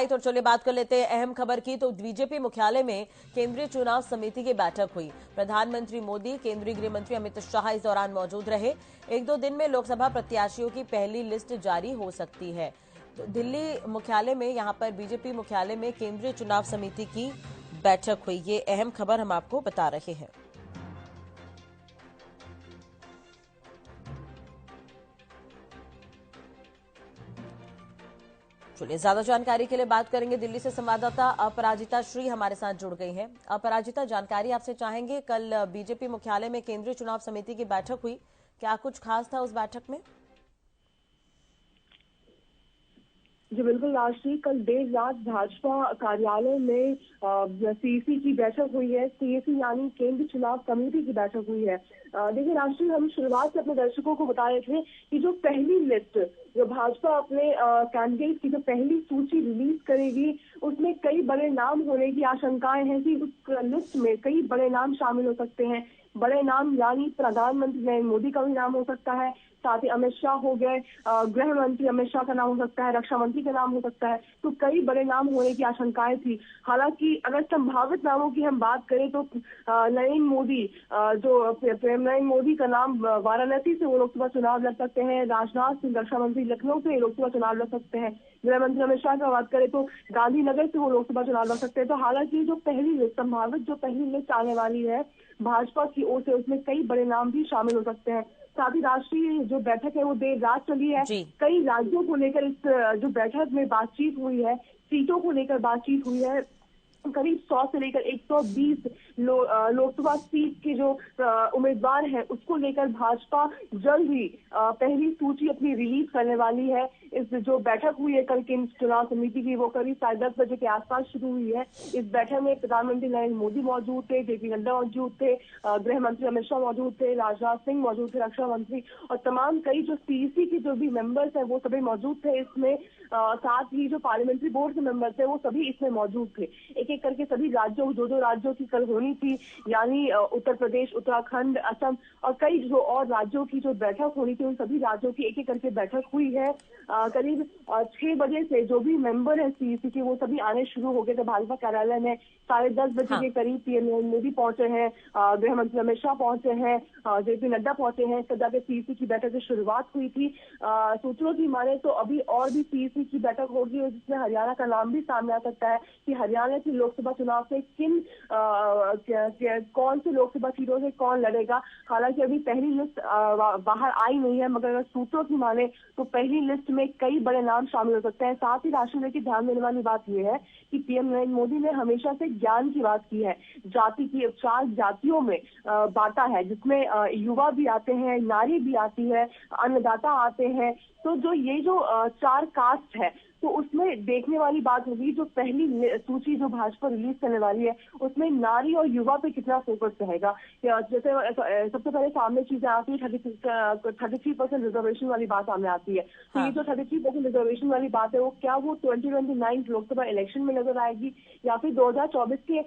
तो चलिए बात कर लेते हैं अहम खबर की। तो बीजेपी मुख्यालय में केंद्रीय चुनाव समिति की बैठक हुई। प्रधानमंत्री मोदी, केंद्रीय गृह मंत्री अमित शाह इस दौरान मौजूद रहे। एक दो दिन में लोकसभा प्रत्याशियों की पहली लिस्ट जारी हो सकती है। तो दिल्ली मुख्यालय में, यहां पर बीजेपी मुख्यालय में केंद्रीय चुनाव समिति की बैठक हुई। ये अहम खबर हम आपको बता रहे हैं। चलिए ज्यादा जानकारी के लिए बात करेंगे। दिल्ली से संवाददाता अपराजिता श्री हमारे साथ जुड़ गई हैं। अपराजिता, जानकारी आपसे चाहेंगे, कल बीजेपी मुख्यालय में केंद्रीय चुनाव समिति की बैठक हुई, क्या कुछ खास था उस बैठक में? जी बिल्कुल राष्ट्रीय, कल देर रात भाजपा कार्यालय में सीईसी की बैठक हुई है। सीईसी यानी केंद्रीय चुनाव समिति की बैठक हुई है। देखिए राष्ट्रीय, हम शुरुआत से अपने दर्शकों को बता रहे थे कि जो पहली लिस्ट, जो भाजपा अपने कैंडिडेट की जो पहली सूची रिलीज करेगी, उसमें कई बड़े नाम होने की आशंकाएं हैं कि उस लिस्ट में कई बड़े नाम शामिल हो सकते हैं। बड़े नाम यानी प्रधानमंत्री नरेंद्र मोदी का भी नाम हो सकता है, साथ ही अमित शाह हो गए, गृह मंत्री अमित शाह का नाम हो सकता है, रक्षा मंत्री का नाम हो सकता है। तो कई बड़े नाम होने की आशंकाएं थी। हालांकि अगर संभावित नामों की हम बात करें तो नरेंद्र मोदी, नरेंद्र मोदी का नाम वाराणसी से वो लोकसभा चुनाव लड़ सकते हैं। राजनाथ सिंह रक्षा मंत्री लखनऊ से लोकसभा चुनाव लड़ सकते हैं। गृह मंत्री अमित शाह की बात करें तो गांधीनगर से वो लोकसभा चुनाव लड़ सकते हैं। तो हालांकि जो पहली लिस्ट, संभावित जो पहली लिस्ट आने वाली है भाजपा की ओर से, उसमें कई बड़े नाम भी शामिल हो सकते हैं। साथ ही राष्ट्रीय जो बैठक है वो देर रात चली है। कई राज्यों को लेकर इस जो बैठक में बातचीत हुई है, सीटों को लेकर बातचीत हुई है। करीब 100 से लेकर 120 लोकसभा सीट के जो उम्मीदवार हैं, उसको लेकर भाजपा जल्द ही पहली सूची अपनी रिलीज करने वाली है। इस जो बैठक हुई है कल केंद्रीय चुनाव समिति की, वो करीब 10:30 बजे के आसपास शुरू हुई है। इस बैठक में प्रधानमंत्री नरेंद्र मोदी मौजूद थे, जेपी नड्डा मौजूद थे, गृह मंत्री अमित शाह मौजूद थे, राजनाथ सिंह मौजूद थे, रक्षा मंत्री, और तमाम कई जो सीईसी के जो भी मेंबर्स हैं वो सभी मौजूद थे इसमें। साथ ही जो पार्लियामेंट्री बोर्ड के मेंबर्स थे वो सभी इसमें मौजूद थे। एक एक करके सभी राज्यों, दो राज्यों की कल होनी थी, यानी उत्तर प्रदेश, उत्तराखंड, असम और कई जो और राज्यों की जो बैठक होनी थी, उन सभी राज्यों की एक एक करके बैठक हुई है। करीब 6 बजे से जो भी मेंबर है सीईसी के वो सभी आने शुरू हो गए थे भाजपा कार्यालय में। 10:30 बजे के करीब पीएम मोदी पहुंचे हैं, गृह मंत्री अमित शाह पहुंचे हैं, जेपी नड्डा पहुंचे हैं। इस जाके सीईसी की बैठक की शुरुआत हुई थी। सूत्रों की माने तो अभी और भी सीईसी की बैठक होगी, जिसमें हरियाणा का नाम भी सामने आ सकता है कि हरियाणा की लोकसभा चुनाव से कौन सी लोकसभा सीटों से कौन लड़ेगा। हालांकि अभी पहली लिस्ट बाहर आई नहीं है, मगर अगर सूत्रों की माने तो पहली लिस्ट में कई बड़े नाम शामिल हो सकते हैं। साथ ही राष्ट्रीय की ध्यान देने वाली बात यह है कि पीएम नरेंद्र मोदी ने हमेशा से ज्ञान की बात की है। जाति की 4 जातियों में बांटा है, जिसमें युवा भी आते हैं, नारी भी आती है, अन्नदाता आते हैं। तो जो ये जो 4 कास्ट है, तो उसमें देखने वाली बात होगी जो पहली सूची जो भाजपा रिलीज करने वाली है, उसमें नारी और युवा पे कितना फोकस रहेगा। जैसे सबसे पहले सामने चीजें आती है 33% रिजर्वेशन वाली बात सामने आती है। तो ये जो 33% रिजर्वेशन वाली बात है, वो क्या वो 2029 लोकसभा इलेक्शन में नजर आएगी, या फिर 2024 के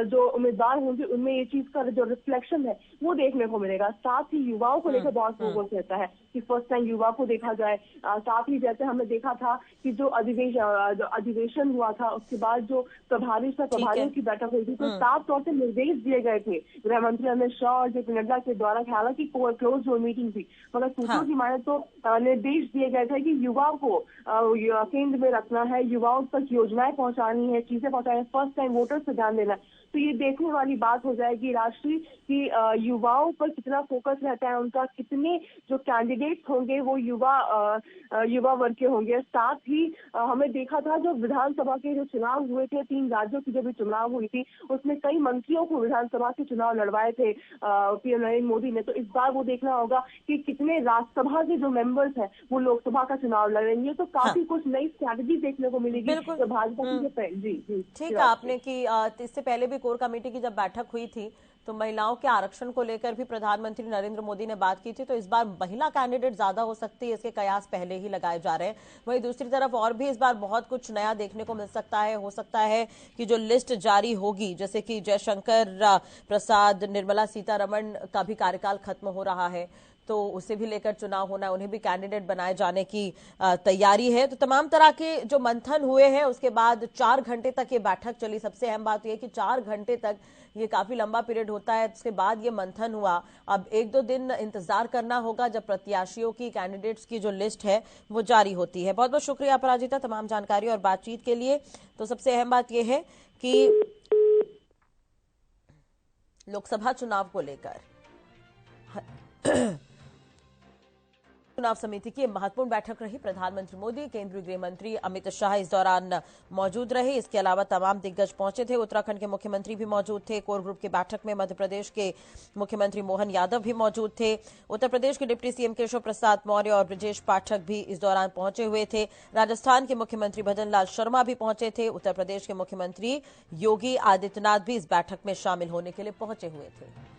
जो उम्मीदवार होंगे उनमें ये चीज का जो रिफ्लेक्शन है वो देखने को मिलेगा। साथ ही युवाओं को लेकर बहुत फोकस रहता है कि फर्स्ट टाइम युवा को देखा जाए। साथ ही जैसे हमने देखा था कि जो अधिवेशन हुआ था, उसके बाद जो प्रभारियों की बैठक हुई थी, तो साफ तौर से निर्देश दिए गए थे गृह मंत्री अमित शाह और जेपी नड्डा के द्वारा। हालांकि क्लोज डोर मीटिंग थी, मगर सूत्रों की माने तो निर्देश दिए गए थे कि युवाओं को केंद्र में रखना है, युवाओं तक योजनाएं पहुंचानी है, चीजें पहुंचानी, फर्स्ट टाइम वोटर्स पर ध्यान देना है। तो ये देखने वाली बात हो जाएगी राष्ट्रीय कि युवाओं पर कितना फोकस रहता है, उनका कितने जो कैंडिडेट्स होंगे वो युवा वर्ग के होंगे। साथ ही हमें देखा था जो विधानसभा के जो चुनाव हुए थे, 3 राज्यों की जो भी चुनाव हुई थी, उसमें कई मंत्रियों को विधानसभा के चुनाव लड़वाए थे पीएम नरेंद्र मोदी ने। तो इस बार वो देखना होगा कि कितने राज्यसभा के जो मेंबर्स हैं वो लोकसभा का चुनाव लड़ेंगे। तो काफी कुछ नई स्ट्रैटेजी देखने को मिलेगी तो भाजपा की। जी ठीक है आपने कि इससे पहले भी कोर कमेटी की जब बैठक हुई थी तो महिलाओं के आरक्षण को लेकर भी प्रधानमंत्री नरेंद्र मोदी ने बात की थी। तो इस बार महिला कैंडिडेट ज्यादा हो सकती है, इसके कयास पहले ही लगाए जा रहे हैं। वहीं दूसरी तरफ और भी इस बार बहुत कुछ नया देखने को मिल सकता है। हो सकता है कि जो लिस्ट जारी होगी, जैसे कि जयशंकर प्रसाद, निर्मला सीतारमण का भी कार्यकाल खत्म हो रहा है, तो उसे भी लेकर चुनाव होना है, उन्हें भी कैंडिडेट बनाए जाने की तैयारी है। तो तमाम तरह के जो मंथन हुए हैं उसके बाद 4 घंटे तक ये बैठक चली। सबसे अहम बात यह है कि 4 घंटे तक ये काफी लंबा पीरियड होता है। उसके बाद ये मंथन हुआ। अब 1-2 दिन इंतजार करना होगा जब प्रत्याशियों की, कैंडिडेट्स की जो लिस्ट है वो जारी होती है। बहुत बहुत शुक्रिया अपराजिता तमाम जानकारी और बातचीत के लिए। तो सबसे अहम बात यह है कि लोकसभा चुनाव को लेकर चुनाव समिति की महत्वपूर्ण बैठक रही। प्रधानमंत्री मोदी, केंद्रीय गृह मंत्री अमित शाह इस दौरान मौजूद रहे। इसके अलावा तमाम दिग्गज पहुंचे थे। उत्तराखंड के मुख्यमंत्री भी मौजूद थे। कोर ग्रुप की बैठक में मध्य प्रदेश के मुख्यमंत्री मोहन यादव भी मौजूद थे। उत्तर प्रदेश के डिप्टी सीएम केशव प्रसाद मौर्य और ब्रजेश पाठक भी इस दौरान पहुंचे हुए थे। राजस्थान के मुख्यमंत्री भजन लाल शर्मा भी पहुंचे थे। उत्तर प्रदेश के मुख्यमंत्री योगी आदित्यनाथ भी इस बैठक में शामिल होने के लिए पहुंचे हुए थे।